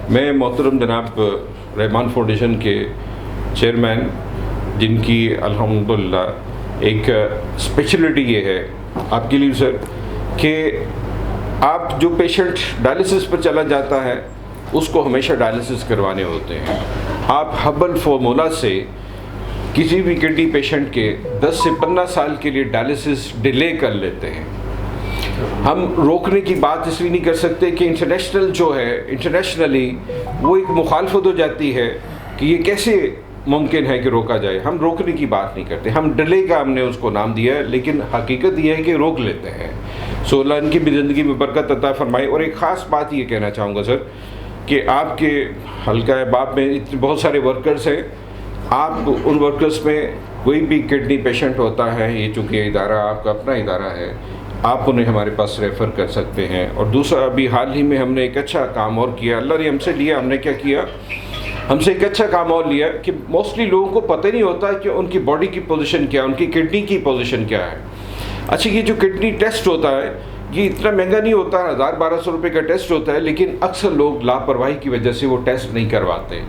میں محترم جناب رحمان فاؤنڈیشن کے چیئرمین، جن کی الحمدللہ ایک اسپیشلٹی یہ ہے آپ کے لیے سر کہ آپ جو پیشنٹ ڈائلسس پر چلا جاتا ہے اس کو ہمیشہ ڈائلسس کروانے ہوتے ہیں. آپ ہبل فارمولا سے کسی بھی کڈنی پیشنٹ کے 10 سے 15 سال کے لیے ڈائلسس ڈیلے کر لیتے ہیں. ہم روکنے کی بات اس لیے نہیں کر سکتے کہ انٹرنیشنلی وہ ایک مخالفت ہو جاتی ہے کہ یہ کیسے ممکن ہے کہ روکا جائے. ہم روکنے کی بات نہیں کرتے، ہم ڈیلے کا ہم نے اس کو نام دیا ہے، لیکن حقیقت یہ ہے کہ روک لیتے ہیں. سو اللہ ان کی بھی زندگی میں برکت عطا فرمائے. اور ایک خاص بات یہ کہنا چاہوں گا سر کہ آپ کے حلقہ باب میں بہت سارے ورکرز ہیں. آپ ان ورکرز میں کوئی بھی کڈنی پیشنٹ ہوتا ہے، یہ چونکہ ادارہ آپ کا اپنا ادارہ ہے، آپ انہیں ہمارے پاس ریفر کر سکتے ہیں. اور دوسرا، ابھی حال ہی میں ہم نے ایک اچھا کام اور کیا، اللہ نے ہم سے لیا. ہم نے کیا کیا؟ ہم سے ایک اچھا کام اور لیا کہ موسٹلی لوگوں کو پتہ نہیں ہوتا کہ ان کی باڈی کی پوزیشن کیا، ان کی کڈنی کی پوزیشن کیا ہے. اچھا، یہ جو کڈنی ٹیسٹ ہوتا ہے یہ اتنا مہنگا نہیں ہوتا، 1000-1200 روپے کا ٹیسٹ ہوتا ہے، لیکن اکثر لوگ لاپرواہی کی وجہ سے وہ ٹیسٹ نہیں کرواتے.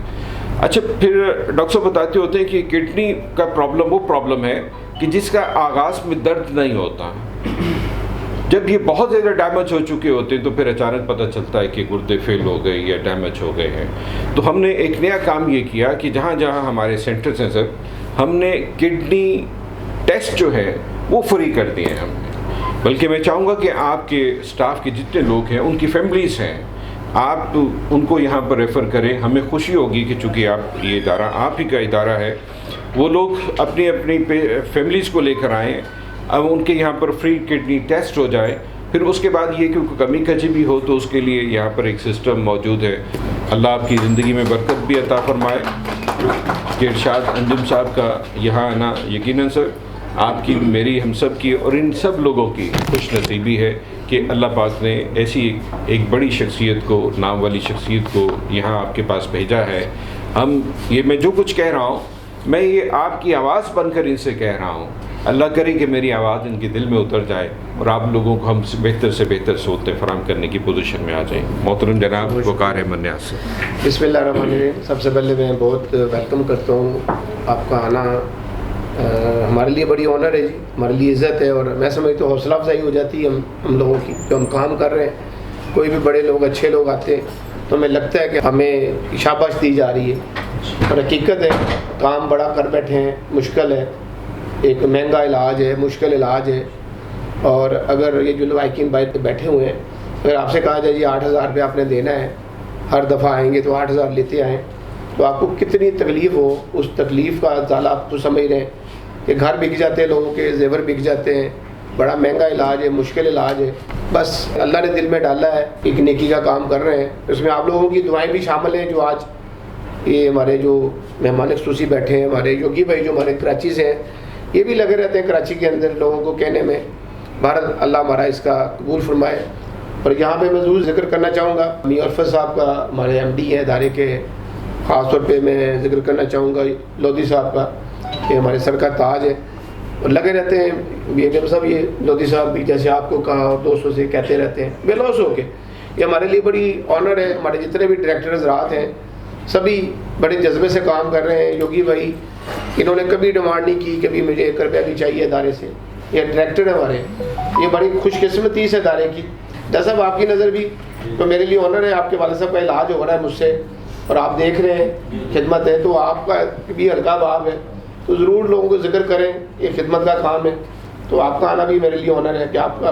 اچھا، پھر ڈاکٹر صاحب بتاتے ہوتے ہیں کہ کڈنی کا پرابلم وہ پرابلم ہے کہ جس کا آغاز میں درد نہیں ہوتا. جب یہ بہت زیادہ ڈیمیج ہو چکے ہوتے ہیں تو پھر اچانک پتہ چلتا ہے کہ گردے فیل ہو گئے یا ڈیمیج ہو گئے ہیں. تو ہم نے ایک نیا کام یہ کیا کہ جہاں جہاں ہمارے سینٹرز ہیں سر، ہم نے کڈنی ٹیسٹ جو ہے وہ فری کر دیے ہیں. ہم نے بلکہ میں چاہوں گا کہ آپ کے اسٹاف کے جتنے لوگ ہیں، ان کی فیملیز ہیں، آپ ان کو یہاں پر ریفر کریں. ہمیں خوشی ہوگی کہ چونکہ آپ یہ ادارہ آپ ہی کا ادارہ ہے، وہ لوگ اپنی اپنی فیملیز کو لے کر آئیں. اب ان کے یہاں پر فری کڈنی ٹیسٹ ہو جائے. پھر اس کے بعد یہ کہ کمی کجی بھی ہو تو اس کے لیے یہاں پر ایک سسٹم موجود ہے. اللہ آپ کی زندگی میں برکت بھی عطا فرمائے. کہ ارشاد انجم صاحب کا یہاں آنا یقیناً سر آپ کی، میری، ہم سب کی اور ان سب لوگوں کی خوش نصیبی ہے کہ اللہ پاک نے ایسی ایک بڑی شخصیت کو، نام والی شخصیت کو یہاں آپ کے پاس بھیجا ہے. یہ میں جو کچھ کہہ رہا ہوں، میں یہ آپ کی آواز بن کر ان سے کہہ رہا ہوں. اللہ کرے کہ میری آواز ان کے دل میں اتر جائے اور آپ لوگوں کو ہم سے بہتر سہولتیں فراہم کرنے کی پوزیشن میں آ جائیں. محترم جناب وقار احمد نیاز سے. بسم اللہ الرحمن الرحیم. سب سے پہلے میں بہت ویلکم کرتا ہوں آپ کا آنا. ہمارے لیے بڑی آنر ہے جی، ہمارے لیے عزت ہے، اور میں سمجھتا ہوں حوصلہ افزائی ہو جاتی ہے ہم لوگوں کی جو ہم کام کر رہے ہیں. کوئی بھی بڑے لوگ، اچھے لوگ آتے ہیں تو ہمیں لگتا ہے کہ ہمیں شاباش دی جا رہی ہے. اور حقیقت ہے کام بڑا کر بیٹھے ہیں، مشکل ہے، ایک مہنگا علاج ہے، مشکل علاج ہے. اور اگر یہ جو لوگ بائک پہ بیٹھے ہوئے ہیں، اگر آپ سے کہا جائے جی 8000 روپے آپ نے دینا ہے، ہر دفعہ آئیں گے تو 8000 لیتے آئیں، تو آپ کو کتنی تکلیف ہو. اس تکلیف کا ازالہ آپ تو سمجھ رہے ہیں کہ گھر بک جاتے ہیں لوگوں کے، زیور بک جاتے ہیں. بڑا مہنگا علاج ہے، مشکل علاج ہے. بس اللہ نے دل میں ڈالا ہے، ایک نیکی کا کام کر رہے ہیں. اس میں آپ لوگوں کی دعائیں بھی شامل ہیں. جو آج یہ ہمارے جو مہمان خصوصی بیٹھے ہیں، ہمارے یوگی بھائی جو ہمارے کراچی سے ہیں، یہ بھی لگے رہتے ہیں کراچی کے اندر لوگوں کو کہنے میں. بھارت اللہ ہمارا اس کا قبول فرمائے. اور یہاں پہ میں ضرور ذکر کرنا چاہوں گا میاں عرفت صاحب کا، ہمارے ایم ڈی ہیں ادارے کے. خاص طور پہ میں ذکر کرنا چاہوں گا لودھی صاحب کا، یہ ہمارے سر کا تاج ہے اور لگے رہتے ہیں. بیگم صاحب، یہ لودھی صاحب بھی جیسے آپ کو کہا اور دوستوں سے کہتے رہتے ہیں بے لوس ہو کے. یہ ہمارے لیے بڑی آنر ہے. ہمارے جتنے بھی ڈائریکٹر حضرات ہیں سبھی بڑے جذبے سے کام کر رہے ہیں. یوگی بھائی انہوں نے کبھی ڈیمانڈ نہیں کی کبھی مجھے 1 روپیہ بھی چاہیے ادارے سے. یہ ڈائریکٹر ہیں ہمارے، یہ بڑی خوش قسمتی اس ادارے کی. جیسا آپ کی نظر بھی تو میرے لیے آنر ہے. آپ کے والد صاحب کا علاج ہو رہا ہے مجھ سے اور آپ دیکھ رہے ہیں خدمت ہے، تو آپ کا بھی ہلکا باب ہے تو ضرور لوگوں کو ذکر کریں. یہ خدمت کا کام ہے تو آپ کا آنا بھی میرے لیے آنر ہے کہ آپ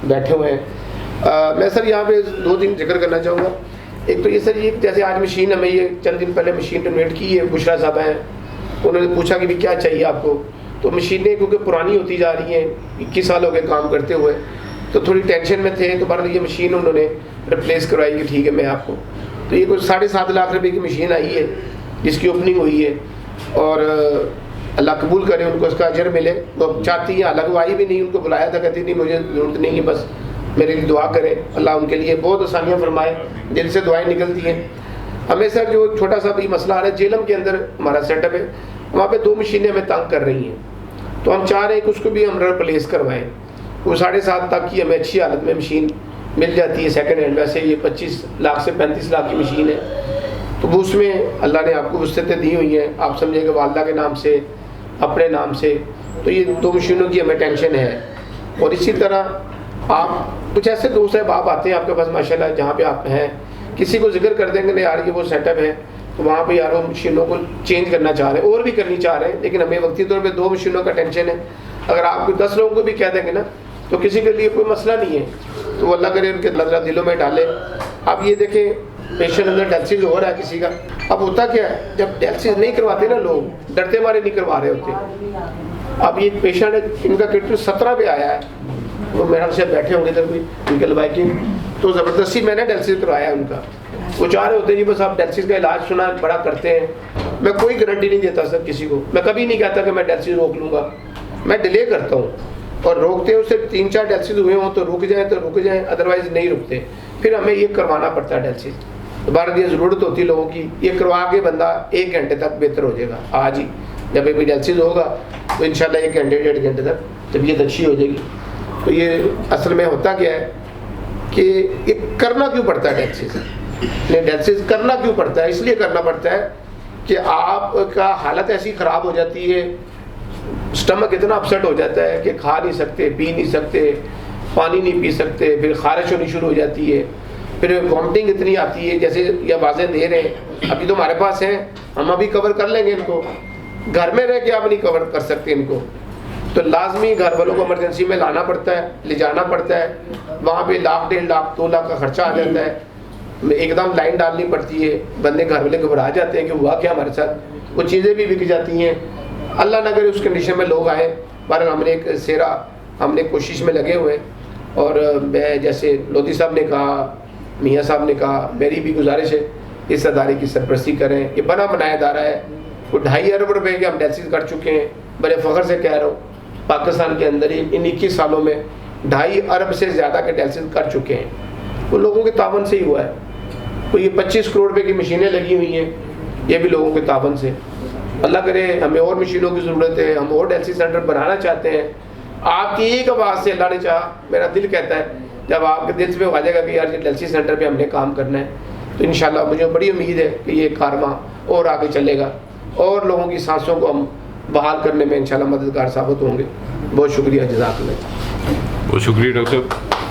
بیٹھے ہوئے ہیں. میں سر یہاں پہ 2 ذکر کرنا چاہوں گا. ایک تو یہ سر، یہ جیسے آج مشین ہمیں یہ چند دن پہلے مشین ڈونیٹ کی ہے، بشرا صاحب ہیں، انہوں نے پوچھا کہ بھی کیا چاہیے آپ کو. تو مشینیں کیونکہ پرانی ہوتی جا رہی ہیں، 21 سال ہو گئے کام کرتے ہوئے، تو تھوڑی ٹینشن میں تھے. تو بہرحال یہ مشین انہوں نے ریپلیس کروائی کہ ٹھیک ہے میں آپ کو. تو یہ کوئی 7.5 لاکھ روپے کی مشین آئی ہے جس کی اوپننگ ہوئی ہے. اور اللہ قبول کرے، ان کو اس کا اجر ملے. وہ چاہتی ہیں، الگ آئی بھی نہیں، ان کو بلایا تھا، کہتی نہیں مجھے ضرورت نہیں ہے، بس میرے لیے دعا کریں. اللہ ان کے لیے بہت آسانیاں فرمائے. دل سے دعائیں نکلتی ہیں. ہمیں سر جو چھوٹا سا بھی مسئلہ آ رہا ہے، جیلم کے اندر ہمارا سیٹ اپ ہے، وہاں پہ 2 مشینیں ہمیں تنگ کر رہی ہیں. تو ہم چاہ رہے ہیں کہ اس کو بھی ہم ریپلیس کروائیں. وہ 7.5 تک کی ہمیں اچھی حالت میں مشین مل جاتی ہے سیکنڈ ہینڈ. ویسے یہ 25 لاکھ سے 35 لاکھ کی مشین ہے, تو وہ اس میں اللہ نے آپ کو وسعتیں دی ہوئی ہیں. آپ سمجھیں کہ والدہ کے نام سے, اپنے نام سے, تو یہ 2 مشینوں کی ہمیں ٹینشن ہے. اور اسی طرح آپ کچھ ایسے دوست احباب آتے ہیں آپ کے پاس ماشاءاللہ, جہاں پہ آپ ہیں, کسی کو ذکر کر دیں گے یار یہ وہ سیٹ اپ ہے, تو وہاں پہ یار وہ مشینوں کو چینج کرنا چاہ رہے ہیں, اور بھی کرنی چاہ رہے ہیں, لیکن ہمیں وقتی طور پہ 2 مشینوں کا ٹینشن ہے. اگر آپ کو 10 لوگوں کو بھی کہہ دیں گے نا تو کسی کے لیے کوئی مسئلہ نہیں ہے. تو اللہ کرے ان کے اللہ دلوں میں ڈالے. اب یہ دیکھیں پیشنٹ اندر ڈیلسس ہو رہا ہے کسی کا, اب ہوتا کیا ہے جب ڈیلسس نہیں کرواتے نا لوگ, ڈرتے مارے نہیں کروا رہے ہوتے. اب یہ پیشنٹ ہے, ان کا کٹ 17 پہ آیا ہے, وہ میرا سے بیٹھے ہوں گے ادھر بھی ان کے لبائی کی, تو زبردستی میں نے ڈیلسس کروایا ان کا. وہ چاہ رہے ہوتے ہیں جی بس آپ ڈیلسس کا علاج سنا بڑا کرتے ہیں. میں کوئی گارنٹی نہیں دیتا سر کسی کو, میں کبھی نہیں کہتا کہ میں ڈیلسس روک لوں گا, میں ڈیلے کرتا ہوں. اور روکتے ہیں, اس سے 3-4 ڈیلسس ہوئے ہوں تو رک جائیں, ادروائز نہیں رکتے. پھر ہمیں یہ کروانا پڑتا ہے ڈیلسس. دوبارہ یہ ضرورت ہوتی ہے لوگوں کی, یہ کروا کے بندہ 1 گھنٹے تک بہتر ہو جائے گا. آج ہی جب کوئی ڈیلسس ہوگا تو انشاءاللہ 1 گھنٹے 1.5 گھنٹے تک طبیعت اچھی ہو جائے گی. تو یہ اصل میں ہوتا کیا ہے کہ یہ کرنا کیوں پڑتا ہے ڈیلسس؟ ڈیلسس کرنا کیوں پڑتا ہے؟ اس لیے کرنا پڑتا ہے کہ آپ کا حالت ایسی خراب ہو جاتی ہے, اسٹمک اتنا اپسیٹ ہو جاتا ہے کہ کھا نہیں سکتے, پی نہیں سکتے, پانی نہیں پی سکتے, پھر خارش ہونی شروع ہو جاتی ہے, پھر وامٹنگ اتنی آتی ہے. جیسے یہ آوازیں دے رہے ہیں ابھی تو ہمارے پاس ہیں, ہم ابھی کور کر لیں گے ان کو, گھر میں رہ کے آپ نہیں کور کر سکتے ان کو, تو لازمی گھر والوں کو ایمرجنسی میں لانا پڑتا ہے, لے جانا پڑتا ہے. وہاں پہ 1 لاکھ 1.5 لاکھ 2 لاکھ کا خرچہ آ جاتا ہے. ایک دم لائن ڈالنی پڑتی ہے, بندے گھر والے گھبرا جاتے ہیں کہ ہوا کیا ہمارے ساتھ, وہ چیزیں بھی بک جاتی ہیں. اللہ نہ کرے اس کنڈیشن میں لوگ آئیں. بہرحال ہم نے ایک سیرا, ہم نے کوشش میں لگے ہوئے ہیں. اور میں جیسے لودھی صاحب نے کہا, میاں صاحب نے کہا, میری بھی گزارش ہے اس ادارے کی سرپرستی کریں. یہ بنا بنایا ادارہ ہے, وہ 2.5 ارب روپے کے ہم ڈیلسس کر چکے ہیں. بڑے فخر سے کہہ رہا ہوں, پاکستان کے اندر ہی ان 21 سالوں میں 2.5 ارب سے زیادہ کے ڈیلسس کر چکے ہیں. وہ لوگوں کے تعاون سے ہی ہوا ہے. تو یہ 25 کروڑ روپے کی مشینیں لگی ہوئی ہیں, یہ بھی لوگوں کے تعاون سے. اللہ کرے ہمیں اور مشینوں کی ضرورت ہے, ہم اور ڈیلسس سینٹر بنانا چاہتے ہیں. آپ کی ایک آواز سے اللہ نے چاہا, میرا دل کہتا ہے جب آپ کے دل سے آ جائے گا کہ یار یہ ڈیلسس سینٹر پہ ہم نے کام کرنا ہے, تو انشاءاللہ مجھے بڑی امید ہے کہ یہ کارواں اور آگے چلے گا, اور لوگوں کی سانسوں کو ہم بحال کرنے میں انشاءاللہ مددگار ثابت ہوں گے. بہت شکریہ, جزاک اللہ. بہت شکریہ ڈاکٹر صاحب.